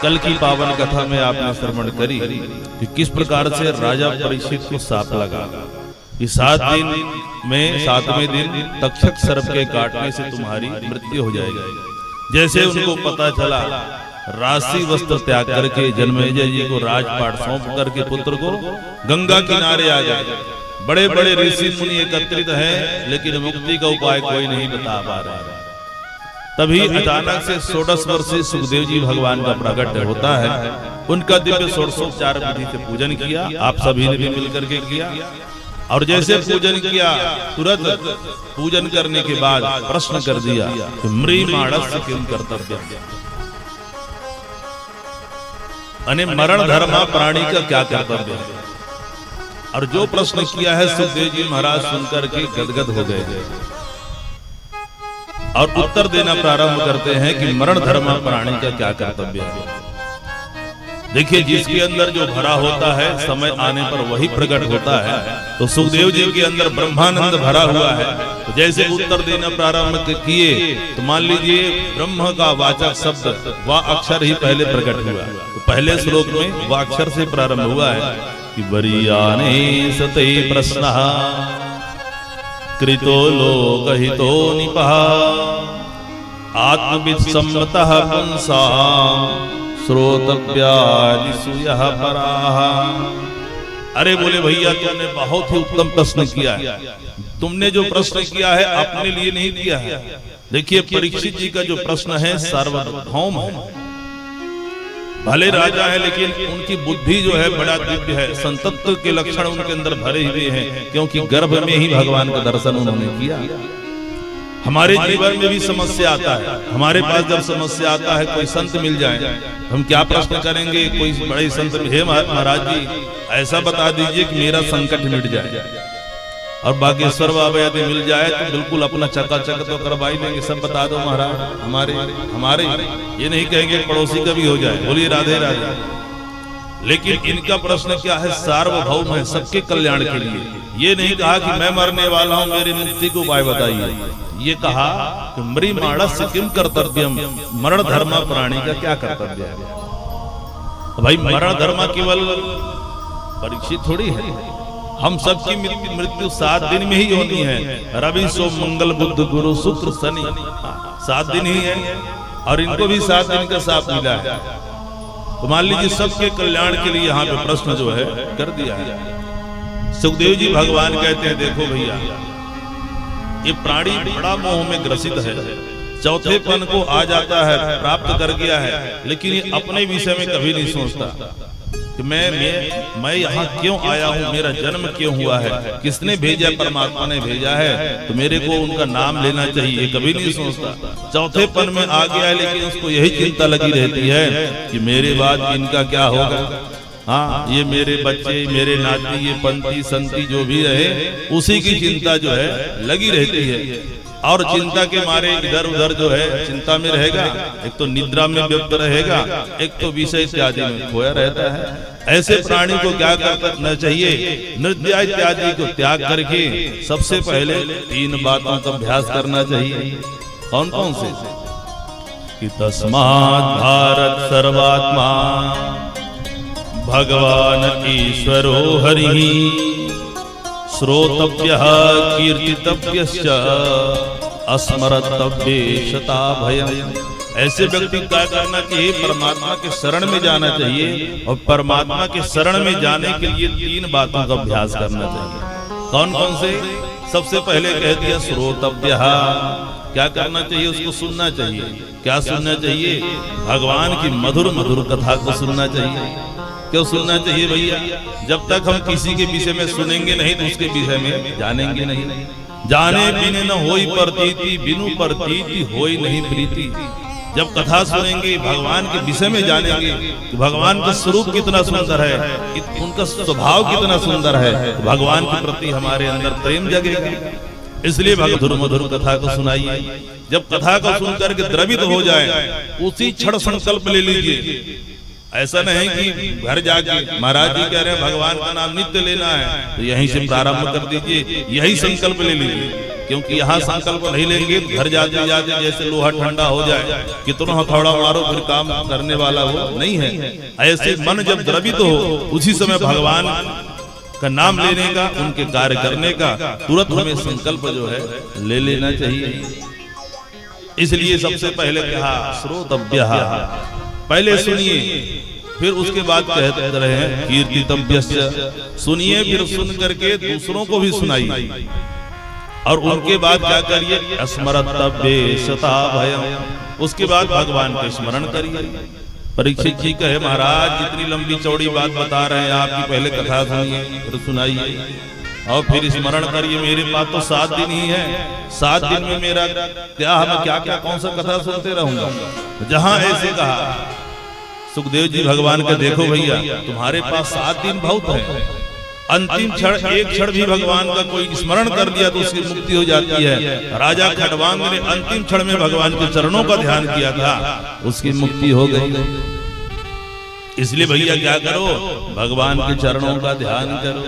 कल की पावन कथा में आपने श्रवण करी कि किस प्रकार से राजा परीक्षित को सांप लगा कि 7 दिन में 7वें दिन तक्षक सर्प के काटने से तुम्हारी मृत्यु हो जाएगी। जैसे उनको पता चला, राशि वस्त्र त्याग करके जन्मेजय जी को राजपाट सौंप करके पुत्र को गंगा किनारे आ गए। बड़े बड़े ऋषि मुनि एकत्रित हैं, लेकिन मुक्ति का उपाय कोई नहीं बता पा रहा। तभी अचानक से 16 वर्षीय सुखदेव जी भगवान का प्रकट होता है। उनका दिव्य षोडशोपचार विधि से पूजन किया, आप सभी ने भी मिलकर के किया। और जैसे पूजन किया, तुरंत पूजन करने के बाद प्रश्न कर दिया कि म्रीमाणस्य किम कर्तव्यम, अने मरण धर्मा प्राणी का क्या कर्तव्य है। और जो प्रश्न किया है सुखदेव जी महाराज सुनकर के गदगद हो गए और उत्तर देना प्रारंभ करते हैं कि मरण धर्म प्राणी का क्या कर्तव्य है। देखिए, जिसके अंदर जो भरा होता है समय आने पर वही प्रकट होता है। तो सुखदेव जी के अंदर ब्रह्मानंद भरा हुआ है। तो जैसे उत्तर देना प्रारंभ किए तो मान लीजिए ब्रह्म का वाचक शब्द व अक्षर ही पहले प्रकट हुआ। तो पहले श्लोक में वह अक्षर से प्रारंभ हुआ है कि वरीयाने सते प्रश्नः कृतो लोकहितो निपः आत्मविद सम्मतः पुंसां श्रोतव्यादिषु यः पराः। अरे बोले भैया, तुमने बहुत ही उत्तम प्रश्न किया है। तुमने जो प्रश्न किया है अपने लिए नहीं किया है। देखिए, परीक्षित जी का जो प्रश्न है सार्वभौम है। भले राजा है, लेकिन उनकी बुद्धि जो है बड़ा दिव्य है। संतत्व के लक्षण उनके अंदर भरे हुए हैं, क्योंकि गर्भ में ही भगवान का दर्शन उन्होंने किया। हमारे जीवन में भी समस्या आता है। हमारे पास जब समस्या आता है, कोई संत मिल जाए, हम क्या प्रश्न करेंगे? कोई बड़े संत, हे महाराज जी ऐसा बता दीजिए कि मेरा संकट मिट जाए। और बागेश्वर बाबा यदि मिल जाए तो बिल्कुल अपना चकाचक तो करवा ही लेंगे। सब बता दो महाराज, हमारे ये नहीं कहेंगे पड़ोसी का भी हो जाए। बोलिए राधे राधे। लेकिन इनका प्रश्न क्या है? सार्वभौम है, सबके कल्याण के लिए। ये नहीं कहा कि मैं मरने वाला हूं, मेरी मुक्ति को उपाय बताइए। ये कहा कि म्रीमाणस्य किम कर्तव्यम, मरण धर्म प्राणी का क्या कर्तव्य है। भाई, मरण धर्म केवल परीक्षित थोड़ी है। हम सबकी मृत्यु 7 दिन में ही होनी है। रवि सोम मंगल बुध गुरु शुक्र शनि 7 दिन ही है, और इनको भी 7 दिन का साथ मिला है। तो मान लीजिए सबके कल्याण के लिए यहाँ पे प्रश्न जो है कर दिया है। सुखदेव जी भगवान कहते हैं, देखो भैया, ये प्राणी बड़ा मोह में ग्रसित है। चौथेपन को आ जाता है, प्राप्त कर गया है, लेकिन ये अपने विषय में कभी नहीं सोचता कि मैं यहाँ क्यों आया हूँ, मेरा जन्म क्यों हुआ है, किसने भेजा? परमात्मा ने भेजा है, तो मेरे को उनका नाम लेना चाहिए। कभी नहीं सोचता। चौथेपन में आ गया है, लेकिन उसको यही चिंता लगी रहती है कि मेरे बाद इनका क्या होगा। हाँ, ये मेरे बच्चे, मेरे नाती, ये पंथी संती जो भी रहे, उसी की चिंता जो है लगी रहती है। और चिंता के मारे इधर उधर जो है चिंता में रहेगा। एक तो निद्रा में व्यक्त रहेगा, एक तो विषय इत्यादि में खोया रहता है। ऐसे प्राणी को क्या करना चाहिए? नृत्य इत्यादि को त्याग करके सबसे पहले 3 बातों का अभ्यास करना चाहिए। कौन कौन से? कि तस्मात् भारत सर्वात्मा भगवान ईश्वरो हरिः श्रोतव्यः कीर्तितव्यश्च अस्मरतव्येशता भयम्। ऐसे व्यक्ति क्या करना चाहिए? परमात्मा के शरण में जाना चाहिए, और परमात्मा के शरण में जाने के लिए 3 बातों का अभ्यास करना चाहिए। कौन कौन से? सबसे पहले कह दिया श्रोतव्यः। क्या करना चाहिए? उसको सुनना चाहिए। क्या सुनना चाहिए? भगवान की मधुर मधुर कथा को सुनना चाहिए। क्यों सुनना चाहिए भैया? जब तक हम किसी के विषय में सुनेंगे नहीं तो उसके विषय में जानेंगे नहीं। जाने बिने न होई प्रतीति, बिनु प्रतीति होई नहीं प्रीति। जब कथा सुनेंगे, भगवान के विषय में जानेंगे कि भगवान का स्वरूप कितना सुंदर है, उनका स्वभाव कितना सुंदर है, भगवान के प्रति हमारे अंदर प्रेम जगेगा। इसलिए मधुर मधुर कथा को सुनाइए। जब कथा को सुनकर के द्रवित हो जाए, उसी क्षण संकल्प ले लीजिए। ऐसा नहीं कि घर जाके महाराज जी कह रहे हैं भगवान का नाम नित्य लेना है, तो यहीं से प्रारंभ कर दीजिए, यही संकल्प ले लीजिए। क्योंकि यहाँ संकल्प नहीं लेंगे तो घर जाते जाते जैसे लोहा ठंडा हो जाए, कितना हथौड़ा मारो फिर काम करने वाला वो नहीं है। ऐसे मन जब द्रवित हो उसी समय भगवान का नाम लेने का, उनके कार्य करने का तुरंत हमें संकल्प जो है ले लेना चाहिए। इसलिए सबसे पहले कहा श्रोतव्यः, पहले सुनिए फिर उसके बाद कहते रहे हैं कीर्तितव्यस्य, सुनिए फिर सुन करके दूसरों को भी सुनाइए, और उनके बाद क्या करिए स्मरतव्ये शता भयम्, उसके बाद भगवान के स्मरण करिए। परीक्षित जी कहे महाराज जितनी लंबी चौड़ी बात बता रहे हैं आपकी, पहले कथा सुनिए फिर सुनाइए और फिर स्मरण करिए। मेरे पास तो 7 दिन ही है, 7 दिन में मेरा क्या, मैं क्या क्या कौन सा कथा सुनते रहूंगा। जहां ऐसे कहा सुखदेव जी भगवान का, देखो भैया तुम्हारे पास 7 दिन बहुत है, अंतिम क्षण एक क्षण भी भगवान का कोई स्मरण कर लिया तो उसकी मुक्ति हो जाती है। राजा खटवांग ने अंतिम क्षण में भगवान के चरणों का ध्यान किया था, उसकी मुक्ति हो गई। इसलिए भैया क्या करो, भगवान के चरणों का ध्यान करो।